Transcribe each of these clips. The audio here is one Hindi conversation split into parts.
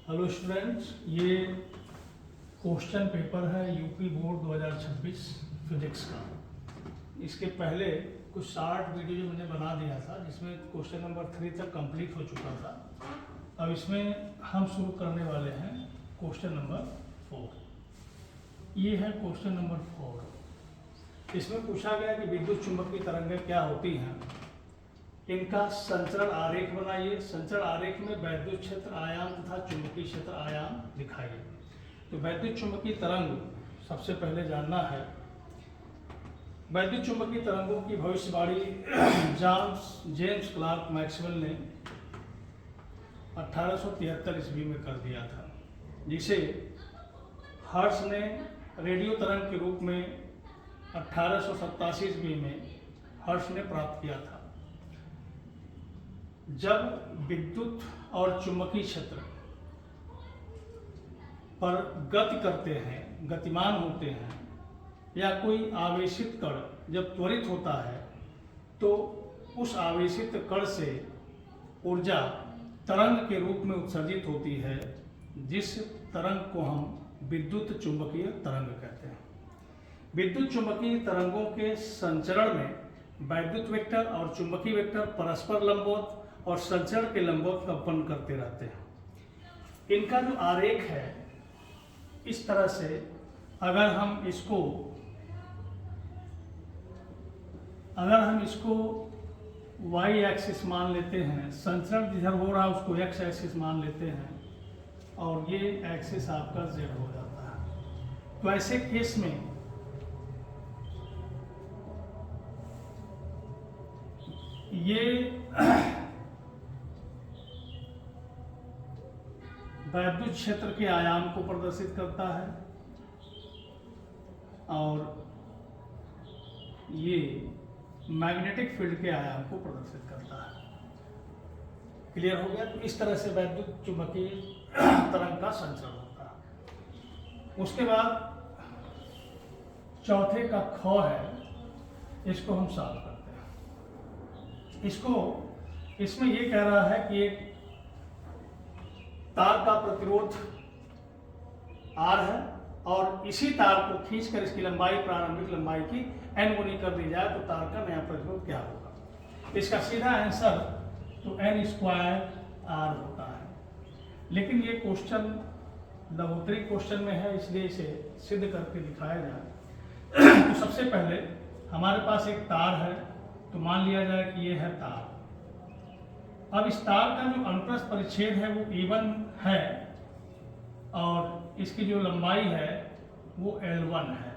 हेलो स्टूडेंट्स, ये क्वेश्चन पेपर है यूपी बोर्ड 2026 फिजिक्स का। इसके पहले कुछ शार्ट वीडियो जो मैंने बना दिया था जिसमें क्वेश्चन नंबर 3 तक कंप्लीट हो चुका था। अब इसमें हम शुरू करने वाले हैं क्वेश्चन नंबर 4। ये है क्वेश्चन नंबर 4। इसमें पूछा गया कि विद्युत चुंबकीय तरंगें क्या होती हैं, इनका संचरण आरेख बनाइए। संचरण आरेख में वैद्युत क्षेत्र आयाम तथा चुंबकीय क्षेत्र आयाम दिखाइए। तो वैद्युत चुंबकीय तरंग सबसे पहले जानना है। वैद्युत चुंबकीय तरंगों की भविष्यवाणी जेम्स क्लार्क मैक्सवेल ने 1873 ईस्वी में कर दिया था, जिसे हर्ट्ज ने रेडियो तरंग के रूप में 1887 ईस्वी में हर्ट्ज ने प्राप्त किया था। जब विद्युत और चुंबकीय क्षेत्र पर गति करते हैं, गतिमान होते हैं, या कोई आवेशित कण जब त्वरित होता है तो उस आवेशित कण से ऊर्जा तरंग के रूप में उत्सर्जित होती है, जिस तरंग को हम विद्युत चुंबकीय तरंग कहते हैं। विद्युत चुंबकीय तरंगों के संचरण में वैद्युत वेक्टर और चुंबकीय वेक्टर परस्पर लंबवत और संचरण के लंबवत कंपन करते रहते हैं। इनका जो आरेख है इस तरह से, अगर हम इसको y एक्सिस मान लेते हैं, संचरण जिधर हो रहा है उसको x एक्सिस मान लेते हैं, और ये एक्सिस आपका z हो जाता है। तो ऐसे केस में ये वैद्युत क्षेत्र के आयाम को प्रदर्शित करता है और ये मैग्नेटिक फील्ड के आयाम को प्रदर्शित करता है। क्लियर हो गया? तो इस तरह से वैद्युत चुंबकीय तरंग का संचरण होता है। उसके बाद चौथे का ख है, इसको हम सॉल्व करते हैं। इसमें ये कह रहा है कि एक तार का प्रतिरोध R है और इसी तार को खींचकर इसकी लंबाई प्रारंभिक लंबाई की n गुनी कर दी जाए तो तार का नया प्रतिरोध क्या होगा। इसका सीधा आंसर तो n स्क्वायर R होता है। लेकिन ये क्वेश्चन लघुत्तरी क्वेश्चन में है, इसलिए इसे सिद्ध करके दिखाया जाए। तो सबसे पहले हमारे पास एक तार है, तो मान लिया जाए कि ये है तार। अब इस तार का जो अनुप्रस्थ परिच्छेद है वो A1 है और इसकी जो लंबाई है वो L1 है।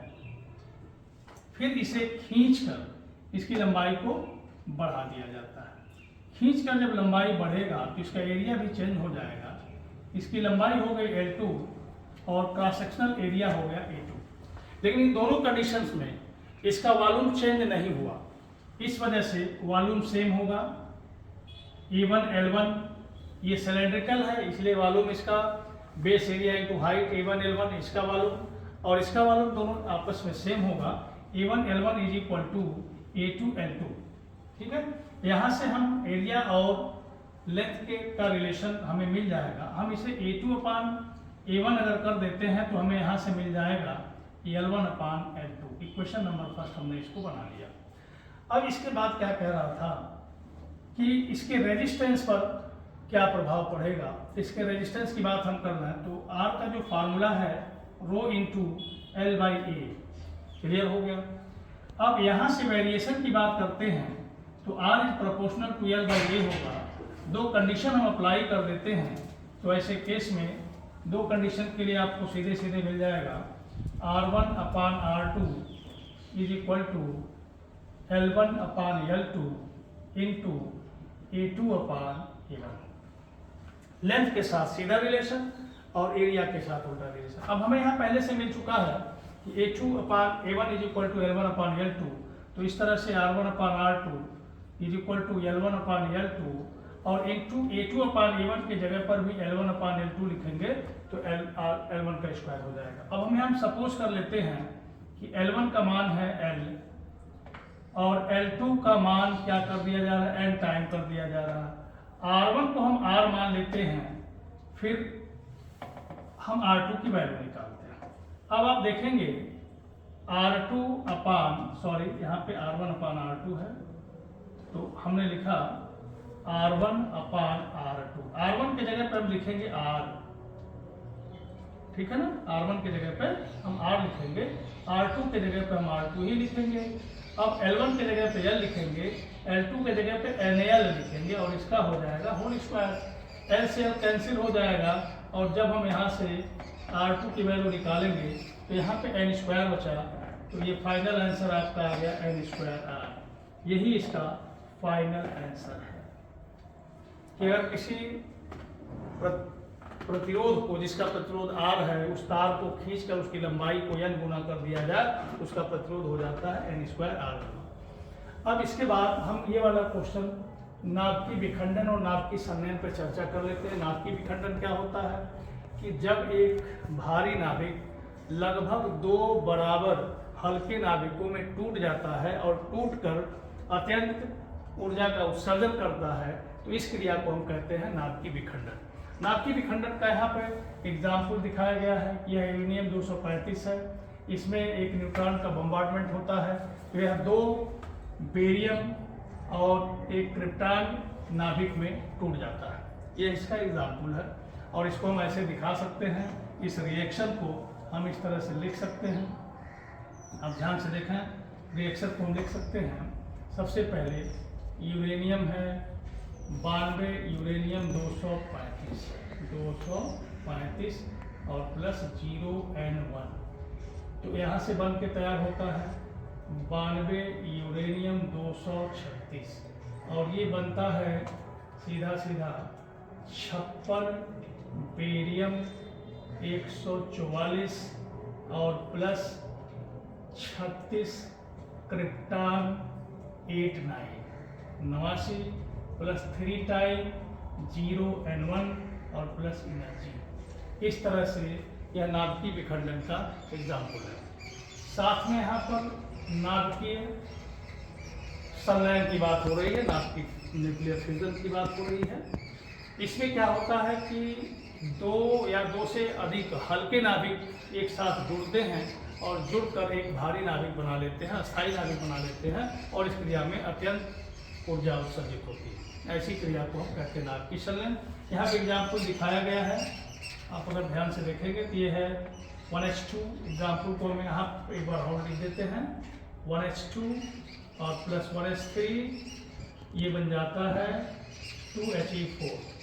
फिर इसे खींचकर इसकी लंबाई को बढ़ा दिया जाता है। खींचकर जब लंबाई बढ़ेगा तो इसका एरिया भी चेंज हो जाएगा। इसकी लंबाई हो गई L2 और क्रॉस सेक्शनल एरिया हो गया A2। लेकिन इन दोनों कंडीशंस में इसका वॉल्यूम चेंज नहीं हुआ, इस वजह से वॉल्यूम सेम होगा। E1 L1 ये सिलेंड्रिकल है, इसलिए वॉल्यूम इसका base area into height A1 L1 इसका वॉल्यूम और इसका वॉल्यूम दोनों आपस में सेम होगा। A1 L1 is equal to A2 L2। ठीक है, यहाँ से हम एरिया और लेंथ के का रिलेशन हमें मिल जाएगा। हम इसे A2 अपान A1 अगर कर देते हैं तो हमें यहाँ से मिल जाएगा L1 upon L2। Equation number first हमने इसको बना लिया। अब इसके बाद क्या कह रहा था कि इसके रेजिस्टेंस पर क्या प्रभाव पड़ेगा। इसके रेजिस्टेंस की बात हम करना है तो R का जो फार्मूला है rho into L by A. Clear हो गया? अब यहाँ से वेरिएशन की बात करते हैं तो R is proportional to L by A होगा। दो कंडीशन हम अप्लाई कर देते हैं, तो ऐसे केस में दो कंडीशन के लिए आपको सीधे सीधे मिल जाएगा R1 upon R2 is equal to L1 upon L2 into A2 upon A1। Length के साथ सीधा रिलेशन और एरिया के साथ उल्टा रिलेशन। अब हमें यहाँ पहले से मिल चुका है कि A2 upon A1 is equal to L1 upon L2, तो इस तरह से R1 upon R2 is equal to L1 upon L2 और A2 अपान A1 की जगह पर भी L1 अपान L2 लिखेंगे तो L1 का स्क्वायर हो जाएगा। अब हम सपोज कर लेते हैं कि L1 का मान है L और L2 का मान क्या कर दिया जा रहा है, n टाइम कर दिया जा रहा है। R1 को हम R मान लेते हैं, फिर हम R2 की वैल्यू निकालते हैं। अब आप देखेंगे R2 अपान सॉरी यहाँ पे R1 अपान R2 है, तो हमने लिखा R1 अपान R2। R1 की जगह पे हम लिखेंगे R, ठीक है ना, R1 की जगह पे हम R लिखेंगे, R2 की जगह पे हम R2 ही लिखेंगे। अब L1 की जगह पे L लिखेंगे, L2 की जगह पे NL लिखेंगे और इसका हो जाएगा होल स्क्वायर। L से L कैंसिल हो जाएगा और जब हम यहाँ से R2 की वैल्यू निकालेंगे तो यहाँ पे n स्क्वायर बचा, तो ये फाइनल आंसर आपका आ गया n स्क्वायर R। यही इसका फाइनल आंसर है कि अगर किसी प्रतिरोध को, जिसका प्रतिरोध R है, उस तार को खींचकर उसकी लंबाई को n गुना कर दिया जाए, उसका प्रतिरोध हो जाता है n स्क्वायर R। अब इसके बाद हम ये वाला क्वेश्चन नाभिकीय विखंडन और नाभिकीय संलयन पर चर्चा कर लेते हैं। नाभिकीय विखंडन क्या होता है कि जब एक भारी नाभिक लगभग दो बराबर हल्के नाभिकों में टूट जाता है और टूटकर अत्यंत ऊर्जा का उत्सर्जन करता है, तो इस क्रिया को हम कहते हैं नाभिकीय विखंडन। नाभिकीय विखंडन का यहाँ पे एग्जाम्पल दिखाया गया है। यह यूरेनियम 235 है, इसमें एक न्यूट्रॉन का बम्बार्डमेंट होता है, तो यह दो बेरियम और एक क्रिप्टॉन नाभिक में टूट जाता है। यह इसका एग्जाम्पल है और इसको हम ऐसे दिखा सकते हैं। इस रिएक्शन को हम इस तरह से लिख सकते हैं। अब ध्यान से देखें, रिएक्शन को हम लिख सकते हैं। सबसे पहले यूरेनियम है 92, यूरेनियम 235 और प्लस 0N1, तो यहाँ से बन के तैयार होता है 92 यूरेनियम 236 और ये बनता है सीधा सीधा 56 बेरियम 144 और plus 36 krypton 89 plus 3 time 0N1 और प्लस एनर्जी। इस तरह से यह नाभिकीय विखंडन का एग्जाम्पल है। साथ में यहाँ पर नाभिकीय संलयन की बात हो रही है, नाभिकीय न्यूक्लियर फ्यूजन की बात हो रही है। इसमें क्या होता है कि दो या दो से अधिक हल्के नाभिक एक साथ जुड़ते हैं और जुड़कर एक भारी नाभिक बना लेते हैं, अस्थायी नाभिक बना लेते हैं और इस क्रिया में अत्यंत ऊर्जा उत्सर्जित होती है। ऐसी क्रिया को हम कहते हैं नाभिकीय संलयन। यहाँ पे एग्जाम्पल दिखाया गया है, आप अगर ध्यान से देखेंगे तो ये है 1H2। एग्जाम्पल को हम यहाँ एक बार और लिख देते हैं 1H2 और प्लस 1H3, ये बन जाता है 2He4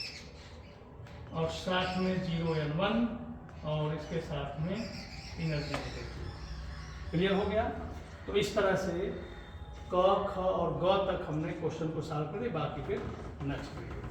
और साथ में 0N1 और इसके साथ में एनर्जी मिलेगी। क्लियर हो गया? तो इस तरह से क, ख और ग तक हमने क्वेश्चन को सॉल्व कर दिया, बाकी फिर नेक्स्ट वीडियो।